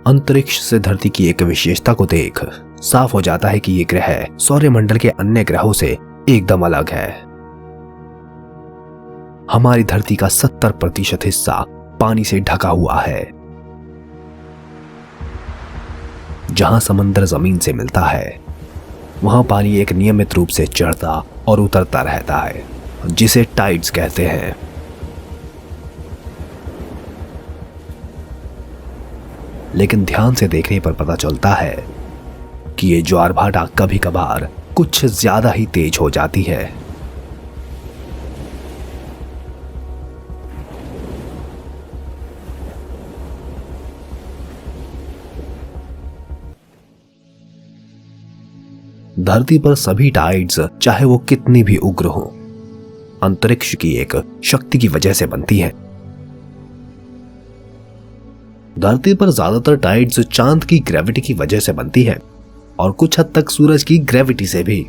अंतरिक्ष से धरती की एक विशेषता को देख साफ हो जाता है कि ये ग्रह सौरमंडल के अन्य ग्रहों से एकदम अलग है। हमारी धरती का 70% हिस्सा पानी से ढका हुआ है। जहां समंदर जमीन से मिलता है वहां पानी एक नियमित रूप से चढ़ता और उतरता रहता है, जिसे टाइड्स कहते हैं। लेकिन ध्यान से देखने पर पता चलता है कि ये ज्वार भाटा कभी कभार कुछ ज्यादा ही तेज हो जाती है। धरती पर सभी टाइड्स, चाहे वो कितनी भी उग्र हो, अंतरिक्ष की एक शक्ति की वजह से बनती है। धरती पर ज्यादातर टाइड्स चांद की ग्रेविटी की वजह से बनती है और कुछ हद तक सूरज की ग्रेविटी से भी।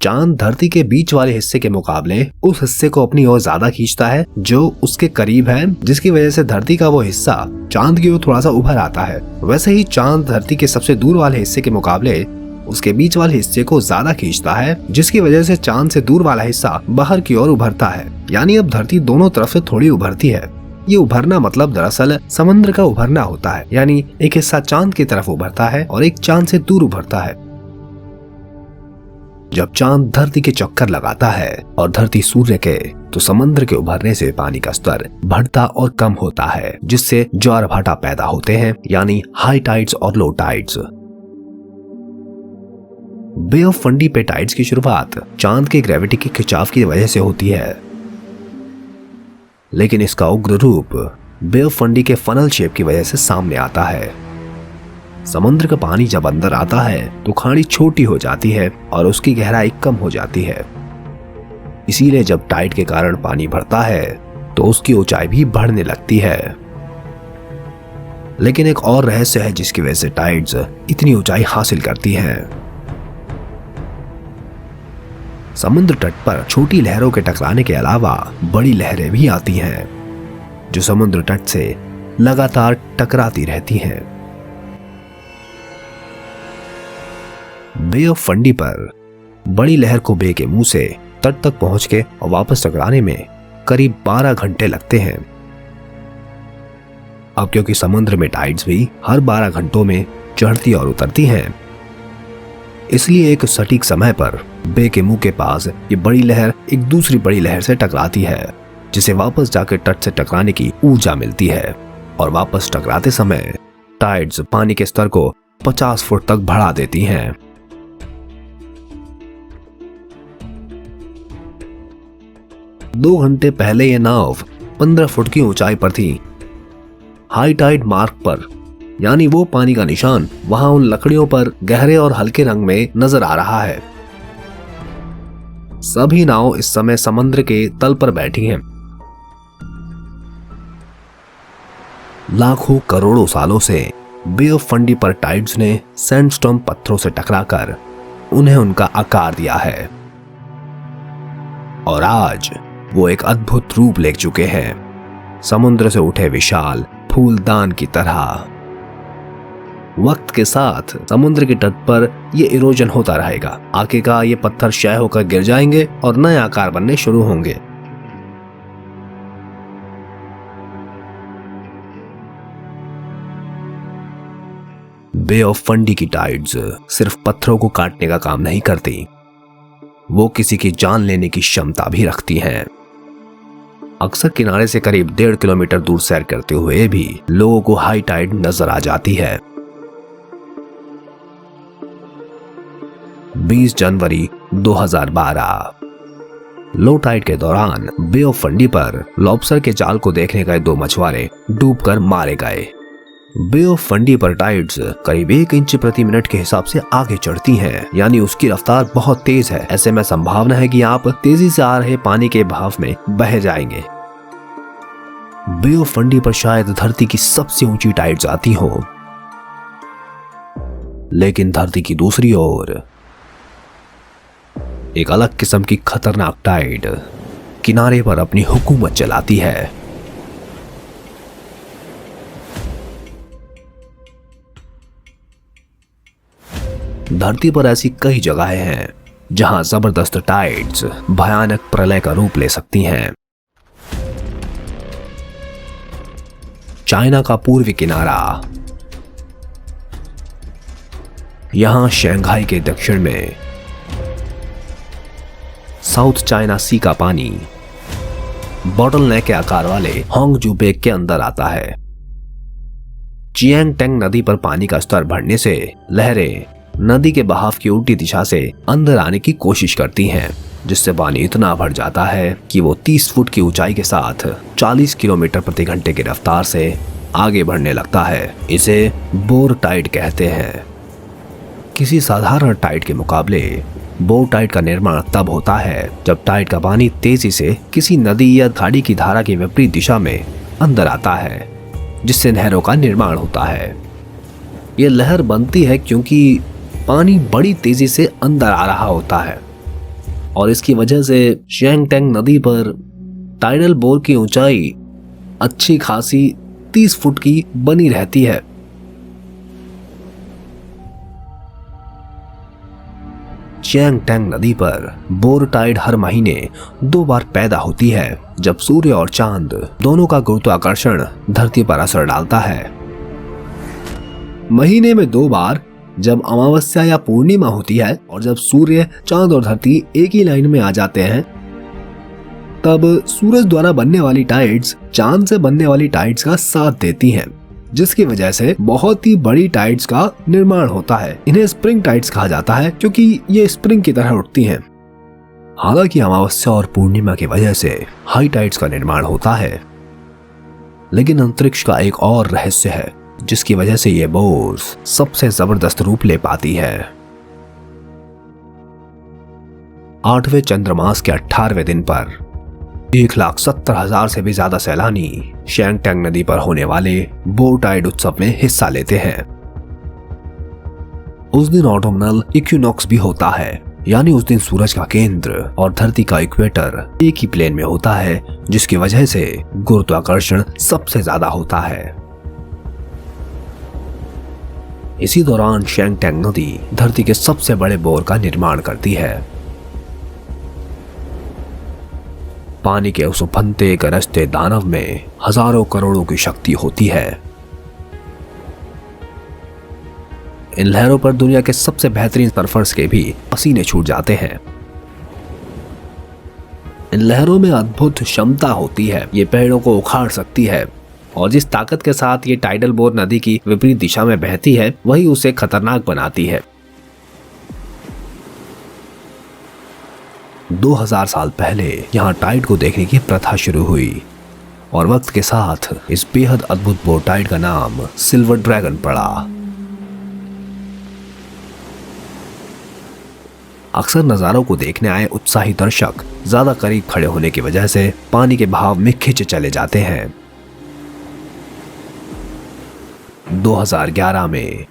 चांद धरती के बीच वाले हिस्से के मुकाबले उस हिस्से को अपनी ओर ज्यादा खींचता है जो उसके करीब है, जिसकी वजह से धरती का वो हिस्सा चांद की ओर थोड़ा सा उभर आता है। वैसे ही चांद धरती के सबसे दूर वाले हिस्से के मुकाबले उसके बीच वाले हिस्से को ज्यादा खींचता है, जिसकी वजह से चांद से दूर वाला हिस्सा बाहर की ओर उभरता है। यानी अब धरती दोनों तरफ से थोड़ी उभरती है। ये उभरना मतलब दरअसल समुद्र का उभरना होता है, यानी एक हिस्सा चांद की तरफ उभरता है और एक चांद से दूर उभरता है। जब चांद धरती के चक्कर लगाता है और धरती सूर्य के, तो समुद्र के उभरने से पानी का स्तर बढ़ता और कम होता है, जिससे ज्वार भाटा पैदा होते हैं, यानी हाई टाइड्स और low tides. Bay of Fundy पे टाइड्स की शुरुआत चांद के ग्रेविटी के खिंचाव की वजह से होती है, लेकिन इसका उग्र रूप बे ऑफ फंडी के फनल शेप की वजह से सामने आता है। समुद्र का पानी जब अंदर आता है तो खाड़ी छोटी हो जाती है और उसकी गहराई कम हो जाती है। इसीलिए जब टाइड के कारण पानी बढ़ता है तो उसकी ऊंचाई भी बढ़ने लगती है। लेकिन एक और रहस्य है जिसकी वजह से टाइड्स इतनी ऊंचाई हासिल करती हैं। समुद्र तट पर छोटी लहरों के टकराने के अलावा बड़ी लहरें भी आती हैं, जो समुद्र तट से लगातार टकराती रहती हैं। बे ऑफ फंडी पर बड़ी लहर को बे के मुंह से तट तक पहुंच के और वापस टकराने में करीब 12 घंटे लगते हैं। अब क्योंकि समुद्र में टाइड्स भी हर 12 घंटों में चढ़ती और उतरती हैं, इसलिए एक सटीक समय पर बे के मुंह के पास ये बड़ी लहर एक दूसरी बड़ी लहर से टकराती है, जिसे वापस जाकर तट से टकराने की ऊर्जा मिलती है। और वापस टकराते समय टाइड्स पानी के स्तर को 50 फुट तक बढ़ा देती हैं। दो घंटे पहले ये नाव 15 फुट की ऊंचाई पर थी। हाई टाइड मार्क पर, यानी वो पानी का निशान वहां उन लकड़ियों पर गहरे और हल्के रंग में नजर आ रहा है। सभी नाव इस समय समुद्र के तल पर बैठी हैं। लाखों करोड़ों सालों से बे ऑफ फंडी पर टाइड्स ने सैंडस्टॉर्म पत्थरों से टकराकर उन्हें उनका आकार दिया है और आज वो एक अद्भुत रूप ले चुके हैं, समुद्र से उठे विशाल फूलदान की तरह। वक्त के साथ समुद्र के तट पर ये इरोजन होता रहेगा। आखिरकार ये पत्थर क्षय होकर गिर जाएंगे और नए आकार बनने शुरू होंगे। बे ऑफ फंडी की टाइड्स सिर्फ पत्थरों को काटने का काम नहीं करती, वो किसी की जान लेने की क्षमता भी रखती हैं। अक्सर किनारे से करीब 1.5 किलोमीटर दूर सैर करते हुए भी लोगों को हाई टाइड नजर आ जाती है। 20 जनवरी 2012 लो टाइड के दौरान बे ऑफ फंडी पर लॉबस्टर के जाल को देखने गए 2 मछुआरे डूबकर मारे गए। बे ऑफ फंडी पर टाइड्स करीब 1 इंच प्रति मिनट के हिसाब से आगे चढ़ती हैं, यानी उसकी रफ्तार बहुत तेज है। ऐसे में संभावना है कि आप तेजी से आ रहे पानी के बहाव में बह जाएंगे। बे ऑफ फंडी पर शायद धरती की सबसे ऊंची टाइड्स आती हो, लेकिन धरती की दूसरी ओर एक अलग किस्म की खतरनाक टाइड किनारे पर अपनी हुकूमत चलाती है। धरती पर ऐसी कई जगहें हैं जहां जबरदस्त टाइड्स भयानक प्रलय का रूप ले सकती हैं। चाइना का पूर्वी किनारा। यहां शंघाई के दक्षिण में साउथ चाइना सी का पानी बॉटल नेक के आकार वाले होंगजू बेक के अंदर आता है। चियांगटेंग नदी पर पानी का स्तर बढ़ने से लहरें नदी के बहाव की उल्टी दिशा से अंदर आने की कोशिश करती हैं, जिससे पानी इतना बढ़ जाता है कि वो 30 फुट की ऊंचाई के साथ 40 किलोमीटर प्रति घंटे की रफ्तार से आगे बढ़ने लगता है। इसे बोर टाइड कहते हैं। किसी साधारण टाइड के मुकाबले बोर टाइड का निर्माण तब होता है जब टाइड का पानी तेजी से किसी नदी या खाड़ी की धारा की विपरीत दिशा में अंदर आता है, जिससे नहरों का निर्माण होता है। यह लहर बनती है क्योंकि पानी बड़ी तेजी से अंदर आ रहा होता है और इसकी वजह से चियांगटेंग नदी पर टाइडल बोर की ऊंचाई अच्छी खासी 30 फुट की बनी रहती है। चियांगटेंग नदी पर बोर टाइड हर महीने 2 बार पैदा होती है, जब सूर्य और चांद दोनों का गुरुत्वाकर्षण धरती पर असर डालता है। महीने में 2 बार, जब अमावस्या या पूर्णिमा होती है और जब सूर्य, चांद और धरती एक ही लाइन में आ जाते हैं, तब सूरज द्वारा बनने वाली टाइड्स चांद से बनने वाली टाइड्स का साथ देती हैं, जिसकी वजह से बहुत ही बड़ी टाइड्स का निर्माण होता है। इन्हें स्प्रिंग टाइड्स कहा जाता है क्योंकि ये स्प्रिंग की तरह उठती हैं। हालांकि अमावस्या और पूर्णिमा की वजह से हाई टाइड्स का निर्माण होता है, लेकिन अंतरिक्ष का एक और रहस्य है जिसकी वजह से ये बोर्स सबसे जबरदस्त रूप ले पाती है। 8वें चंद्रमास के 18वें दिन पर 1,70,000 से भी ज्यादा सैलानी शंघाई नदी पर होने वाले बोर टाइड उत्सव में हिस्सा लेते हैं। उस दिन ऑटोमनल इक्विनॉक्स भी होता है, यानी उस दिन सूरज का केंद्र और धरती का इक्वेटर एक ही प्लेन में होता है, जिसकी वजह से गुरुत्वाकर्षण सबसे ज्यादा होता है। इसी दौरान शंघाई नदी धरती के सबसे बड़े बोर का निर्माण करती है। पानी के उस उफनते गरजते दानव में हजारों करोड़ों की शक्ति होती है। इन लहरों पर दुनिया के सबसे बेहतरीन सर्फर्स के भी पसीने छूट जाते हैं। इन लहरों में अद्भुत क्षमता होती है, ये पेड़ों को उखाड़ सकती है और जिस ताकत के साथ ये टाइडल बोर नदी की विपरीत दिशा में बहती है, वही उसे खतरनाक बनाती है। 2000 साल पहले यहाँ टाइड को देखने की प्रथा शुरू हुई और वक्त के साथ इस बेहद अद्भुत बोर टाइड का नाम सिल्वर ड्रैगन पड़ा। अक्सर नजारों को देखने आए उत्साही दर्शक ज्यादा करीब खड़े होने की वजह से पानी के बहाव में खिंचे चले जाते हैं। 2011 में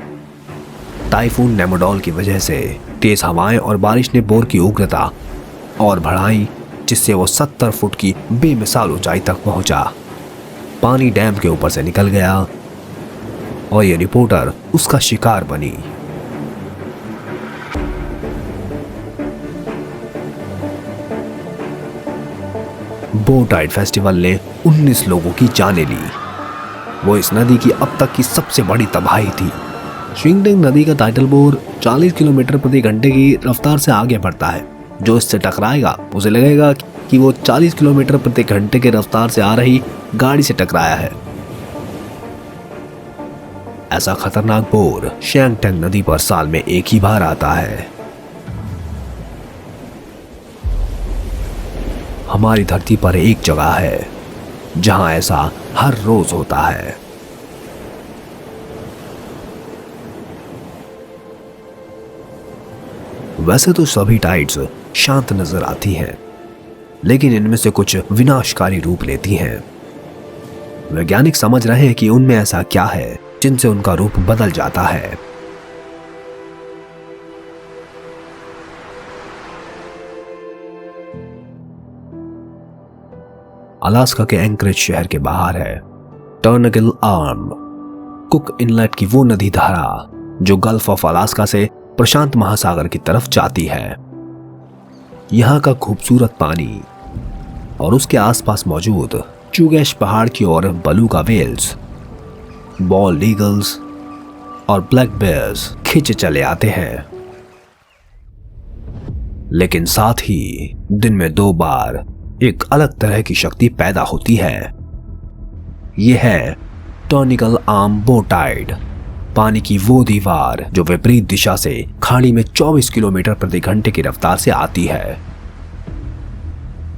टाइफून नेमोडॉल की वजह से तेज हवाएं और बारिश ने बोर की उग्रता और बढ़ाई, जिससे वो 70 फुट की बेमिसाल ऊंचाई तक पहुंचा। पानी डैम के ऊपर से निकल गया और ये रिपोर्टर उसका शिकार बनी। बोर टाइड फेस्टिवल ने 19 लोगों की जानें ली। वो इस नदी की अब तक की सबसे बड़ी तबाही थी। शंघाई नदी का टाइडल बोर 40 किलोमीटर प्रति घंटे की रफ्तार से आगे बढ़ता है। जो इससे टकराएगा उसे लगेगा कि वो 40 किलोमीटर प्रति घंटे की रफ्तार से आ रही गाड़ी से टकराया है। ऐसा खतरनाक बोर शंघाई नदी पर साल में एक ही बार आता है। हमारी धरती पर एक जगह है जहां ऐसा हर रोज होता है। वैसे तो सभी टाइड्स शांत नजर आती हैं, लेकिन इनमें से कुछ विनाशकारी रूप लेती हैं। वैज्ञानिक समझ रहे हैं कि उनमें ऐसा क्या है जिनसे उनका रूप बदल जाता है। अलास्का के एंकरेज शहर के बाहर है टर्नगिल आर्म, कुक इनलेट की वो नदी धारा जो गल्फ ऑफ अलास्का से प्रशांत महासागर की तरफ जाती है। यहाँ का खूबसूरत पानी और उसके आसपास मौजूद चुगेश पहाड़ की ओर बेलुगा व्हेल्स, बॉल्ड ईगल्स और ब्लैक बेयर्स खींचे चले आते हैं। लेकिन साथ ही दिन में 2 बार एक अलग तरह की शक्ति पैदा होती है। यह है टॉर्निकल आर्म बो टाइड, पानी की वो दीवार जो विपरीत दिशा से खाड़ी में 24 किलोमीटर प्रति घंटे की रफ्तार से आती है।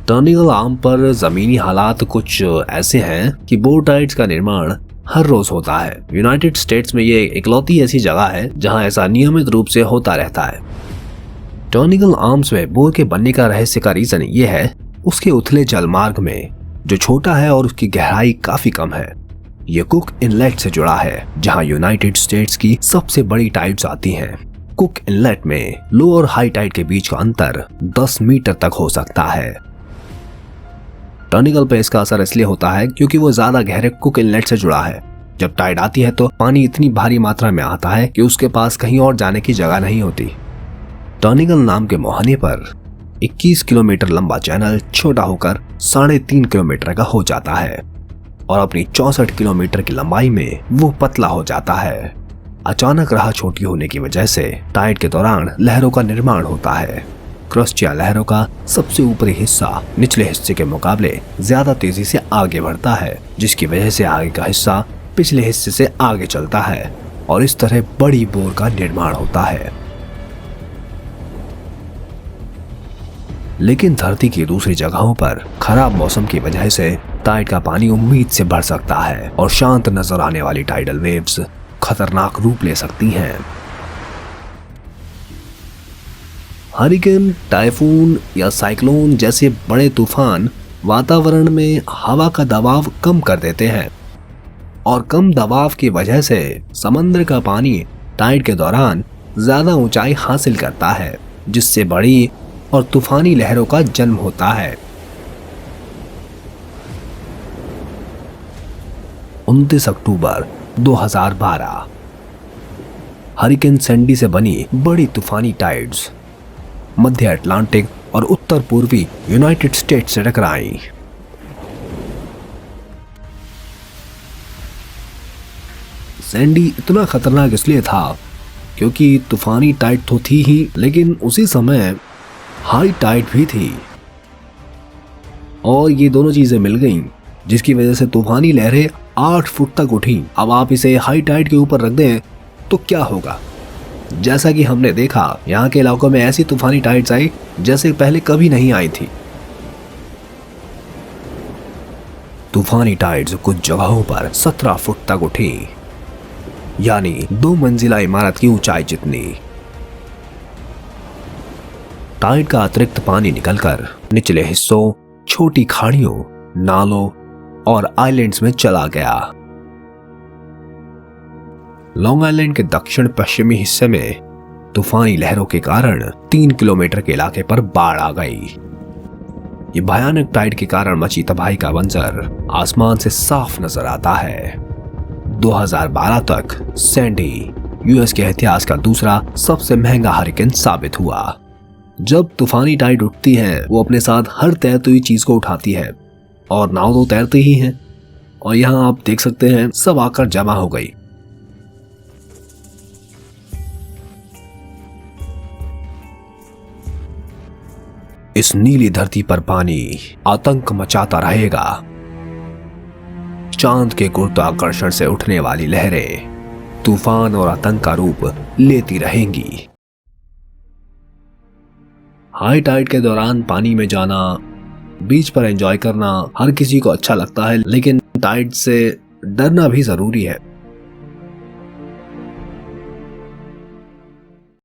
टर्निकल आर्म पर जमीनी हालात कुछ ऐसे हैं कि बो टाइड्स का निर्माण हर रोज होता है। यूनाइटेड स्टेट्स में ये इकलौती ऐसी जगह है जहां ऐसा नियमित रूप से होता रहता है। टर्निकल आर्म्स में बोर के बनने का रहस्य का रीजन ये है उसके उथले जलमार्ग में जो छोटा है और उसकी गहराई काफी कम है। ये कुक इनलेट से जुड़ा है जहां यूनाइटेड स्टेट्स की सबसे बड़ी टाइड्स आती हैं। कुक इनलेट में लो और हाई टाइड के बीच का अंतर 10 मीटर तक हो सकता है। टर्निकल पे इसका असर इसलिए होता है क्योंकि वो ज्यादा गहरे कुक इनलेट से जुड़ा है। जब टाइड आती है तो पानी इतनी भारी मात्रा में आता है कि उसके पास कहीं और जाने की जगह नहीं होती। टर्निकल नाम के मुहाने पर 21 किलोमीटर लंबा चैनल छोटा होकर 3.5 किलोमीटर का हो जाता है और अपनी 64 किलोमीटर की लंबाई में वो पतला हो जाता है। अचानक राह छोटी होने की वजह से टाइड के दौरान लहरों का निर्माण होता है। क्रस्ट या लहरों का सबसे ऊपरी हिस्सा निचले हिस्से के मुकाबले ज्यादा तेजी से आगे बढ़ता है, जिसकी वजह से आगे का हिस्सा पिछले हिस्से से आगे चलता है और इस तरह बड़ी बोर का निर्माण होता है। लेकिन धरती की दूसरी जगहों पर खराब मौसम की वजह से टाइड का पानी उम्मीद से बढ़ सकता है और शांत नजर आने वाली टाइडल वेव्स खतरनाक रूप ले सकती हैं। हरिकेन, टाइफून या साइक्लोन जैसे बड़े तूफान वातावरण में हवा का दबाव कम कर देते हैं और कम दबाव की वजह से समंदर का पानी टाइड के दौरान ज्यादा ऊंचाई हासिल करता है, जिससे बड़ी और तूफानी लहरों का जन्म होता है। 29 अक्टूबर 2012 हरिकेन सैंडी से बनी बड़ी तूफानी टाइड्स मध्य अटलांटिक और उत्तर पूर्वी यूनाइटेड स्टेट्स से टकराई। सैंडी इतना खतरनाक इसलिए था क्योंकि तूफानी टाइड तो थी ही, लेकिन उसी समय हाई टाइड भी थी और ये दोनों चीजें मिल गईं, जिसकी वजह से तूफानी लहरें 8 फुट तक उठी। अब आप इसे हाई टाइड के ऊपर रख दें तो क्या होगा? जैसा कि हमने देखा, यहाँ के इलाकों में ऐसी तूफानी टाइड्स आई जैसे पहले कभी नहीं आई थी। तूफानी टाइड्स कुछ जगहों पर 17 फुट तक उठी, यानी 2 मंजिला इमारत की ऊंचाई जितनी। टाइड का अतिरिक्त पानी निकलकर निचले हिस्सों, छोटी खाड़ियों, नालों और आइलैंड्स में चला गया। लॉन्ग आइलैंड के दक्षिण पश्चिमी हिस्से में तूफानी लहरों के कारण 3 किलोमीटर के इलाके पर बाढ़ आ गई। ये भयानक टाइड के कारण मची तबाही का मंजर आसमान से साफ नजर आता है। 2012 तक सैंडी यूएस के इतिहास का दूसरा सबसे महंगा हरिकेन साबित हुआ। जब तूफानी टाइड उठती है वो अपने साथ हर तैरती हुई चीज को उठाती है और नाव तो तैरती ही है, और यहाँ आप देख सकते हैं सब आकर जमा हो गई। इस नीली धरती पर पानी आतंक मचाता रहेगा। चांद के गुरुत्वाकर्षण से उठने वाली लहरें तूफान और आतंक का रूप लेती रहेंगी। हाई टाइड के दौरान पानी में जाना, बीच पर एंजॉय करना हर किसी को अच्छा लगता है, लेकिन टाइड से डरना भी जरूरी है।